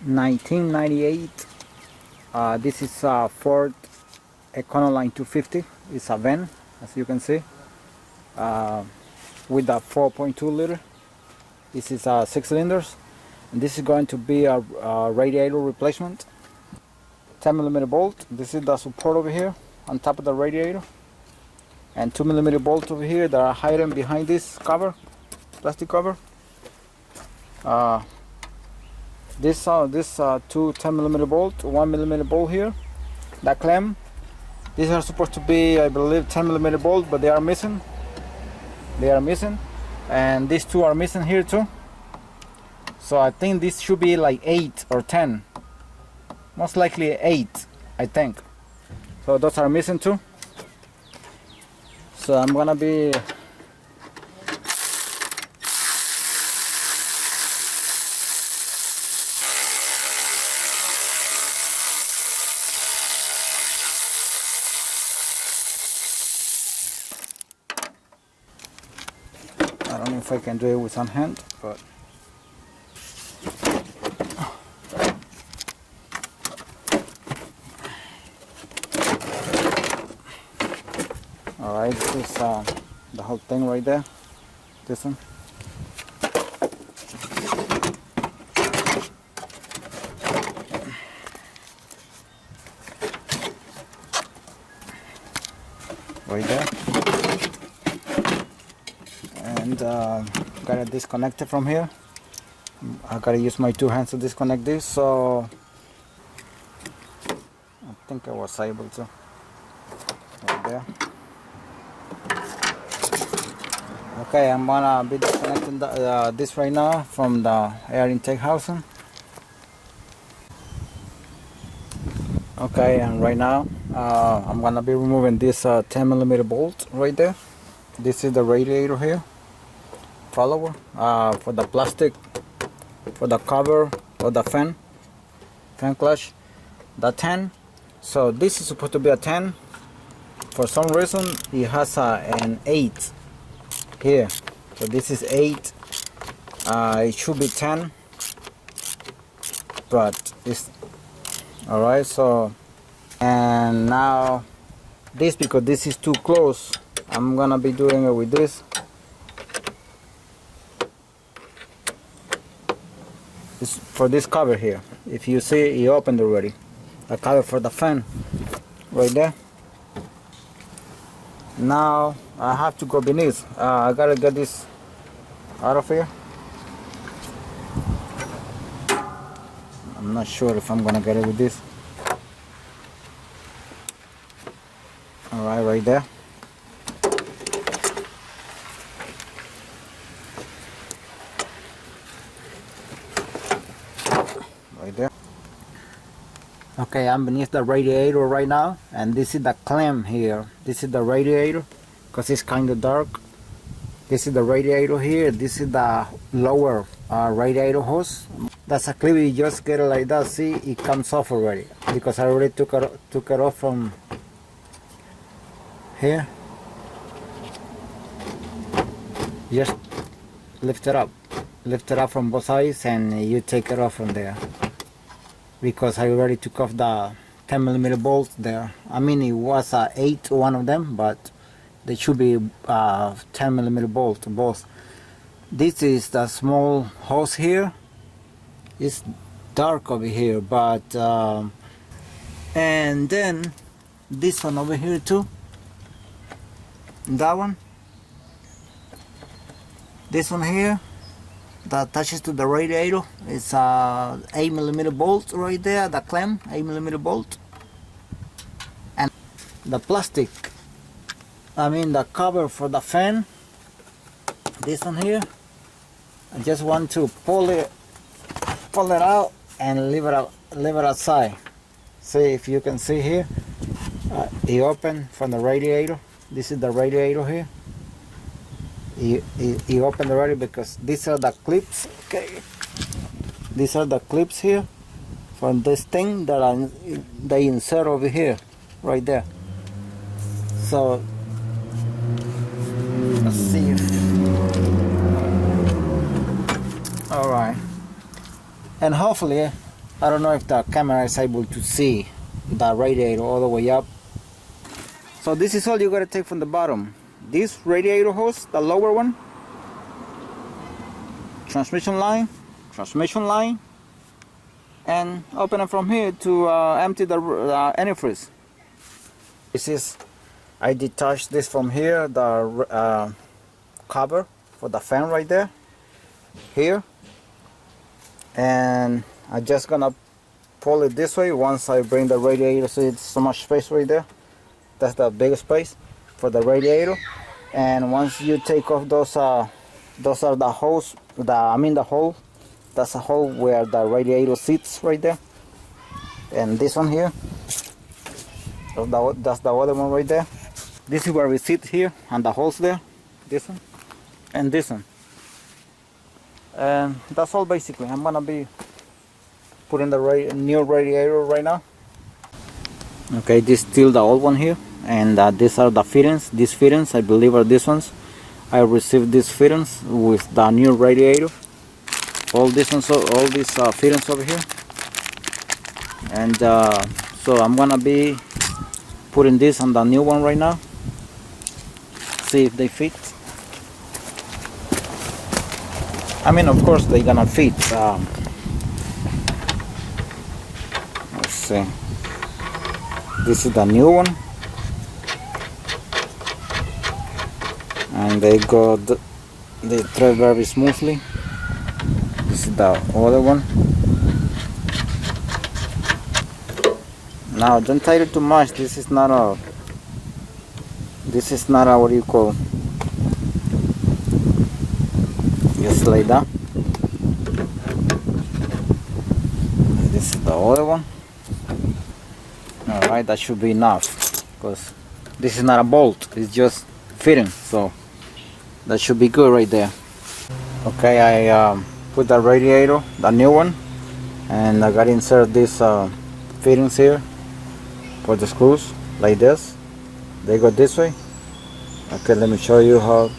1998. This is a Ford Econoline E250. It's a van, as you can see, with a 4.2 liter. This is 6 cylinders, and this is going to be a radiator replacement. 10mm bolt. This is the support over here on top of the radiator, and 2mm bolts over here that are hidden behind this cover, plastic cover. This two 10mm bolt, 1mm bolt here. That clamp. These are supposed to be, I believe, 10mm bolt, but they are missing. They are missing, and these two are missing here too. So I think this should be like 8 or 10. Most likely 8, I think. So those are missing too. So I'm gonna be I don't know if I can do it with one hand, but alright, this is the whole thing right there. This one. Right there. And gotta disconnect it from here. I gotta use my two hands to disconnect this, so I think I was able to. Right there. Okay, I'm gonna be disconnecting this right now from the air intake housing. Okay, and right now I'm gonna be removing this 10mm bolt right there. This is the radiator here, follower, for the plastic, for the cover of the fan clutch, the 10. So this is supposed to be a 10. For some reason it has an 8 here, so this is 8. It should be 10, but it's alright. So, and now this, because this is too close, I'm gonna be doing it with this. It's for this cover here. If you see, it opened already. The cover for the fan, right there. Now I have to go beneath. I gotta get this out of here. I'm not sure if I'm gonna get it with this. Alright, right there. Right there. Okay, I'm beneath the radiator right now, and this is the clamp here. This is the radiator, because it's kind of dark. This is the radiator here. This is the lower radiator hose. That's a clip. You just get it like that. See, it comes off already, because I already took it off from here. Just lift it up from both sides, and you take it off from there. Because I already took off the 10mm bolts there. I mean, it was 8, one of them, but they should be 10mm bolt both. This is the small hose here. It's dark over here, but and then this one over here too. That one. This one here, that attaches to the radiator. It's a 8mm bolt right there, the clamp, 8mm bolt. And the plastic, I mean the cover for the fan, this one here. I just want to pull it out and leave it outside. See if you can see here. It opened from the radiator. This is the radiator here. You open already, because these are the clips. Okay, these are the clips here from this thing that they insert over here, right there. So let's see. All right, and hopefully I don't know if the camera is able to see the radiator all the way up. So this is all you gotta take from the bottom. This radiator hose, the lower one, transmission line, and open it from here to empty the antifreeze. This is, I detached this from here, the cover for the fan right there, here, and I'm just gonna pull it this way once I bring the radiator. So it's so much space right there. That's the biggest space for the radiator. And once you take off those are the holes, the hole. That's a hole where the radiator sits right there. And this one here, that's the other one right there. This is where we sit here, and the holes there. This one and this one. And that's all basically. I'm gonna be putting the new radiator right now. Okay, this is still the old one here, and these are the fittings. These fittings, I believe, are these ones. I received these fittings with the new radiator. All these ones, all these fittings over here, and so I'm gonna be putting this on the new one right now. See if they fit. I mean, of course they're gonna fit. Let's see. This is the new one, and they thread very smoothly. This is the other one. Now don't tighten it too much. This is not a what do you call, just like that. This is the other one. Alright, that should be enough, because this is not a bolt, it's just fitting, so that should be good right there. Okay, I put the radiator, the new one, and I got to insert these fittings here for the screws, like this. They go this way. Okay, let me show you how,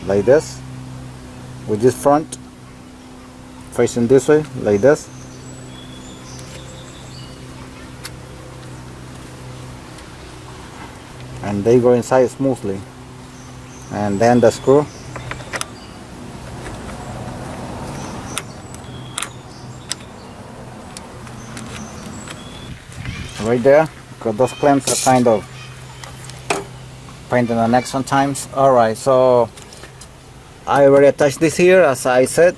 like this, with this front facing this way, like this. And they go inside smoothly. And then the screw, right there, because those clamps are kind of pain in the neck sometimes. Alright, so I already attached this here, as I said.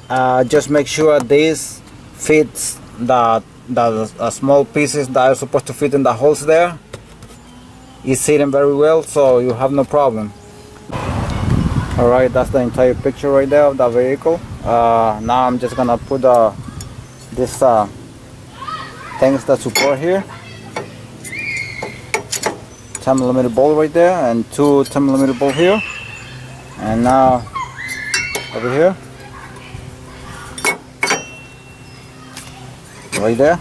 Just make sure this fits the small pieces that are supposed to fit in the holes there. It's sitting very well, so you have no problem. Alright, that's the entire picture right there of the vehicle. Now I'm just gonna put this things that support here. 10mm bolt right there, and 2 10mm bolt here. And now over here, right there,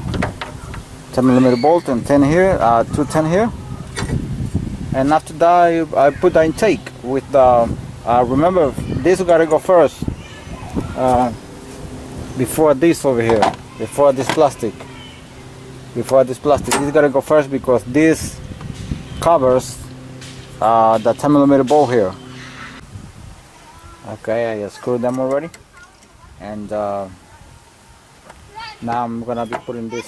10mm bolt, and 10 here, 2 10 here. And after that, I put the intake with the, remember, this gotta go first, before this over here, before this plastic, this gotta go first, because this covers the 10mm bolt here. Okay, I screwed them already, and now I'm gonna be putting this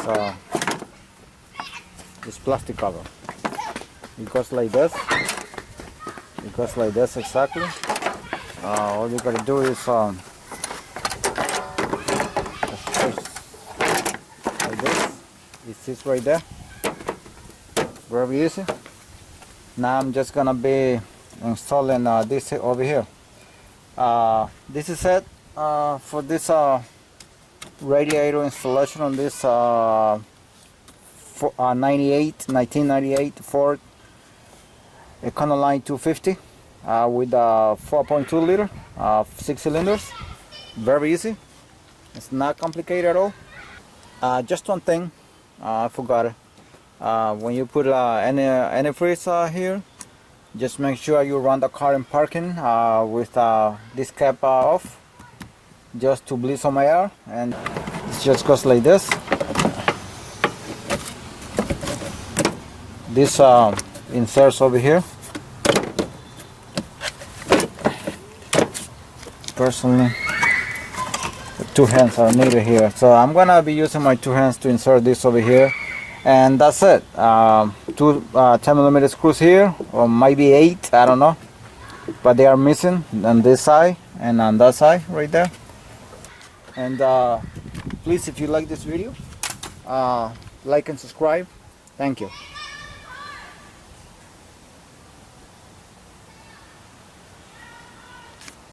plastic cover. It goes like this. Exactly. All you gotta do is just push like this. It sits right there. Very easy. Now I'm just gonna be installing this over here. This is it for this radiator installation on this 1998 Ford Econoline E250 with a 4.2 liter, 6 cylinders. Very easy. It's not complicated at all. Just one thing, I forgot it. When you put any antifreeze here, just make sure you run the car in parking with this cap off, just to bleed some air, and it just goes like this. this inserts over here. Personally, the 2 hands are needed here, so I'm gonna be using my 2 hands to insert this over here, and that's it. 2 10mm screws here, or maybe 8, I don't know, but they are missing on this side and on that side right there. And please, if you like this video, like and subscribe. Thank you.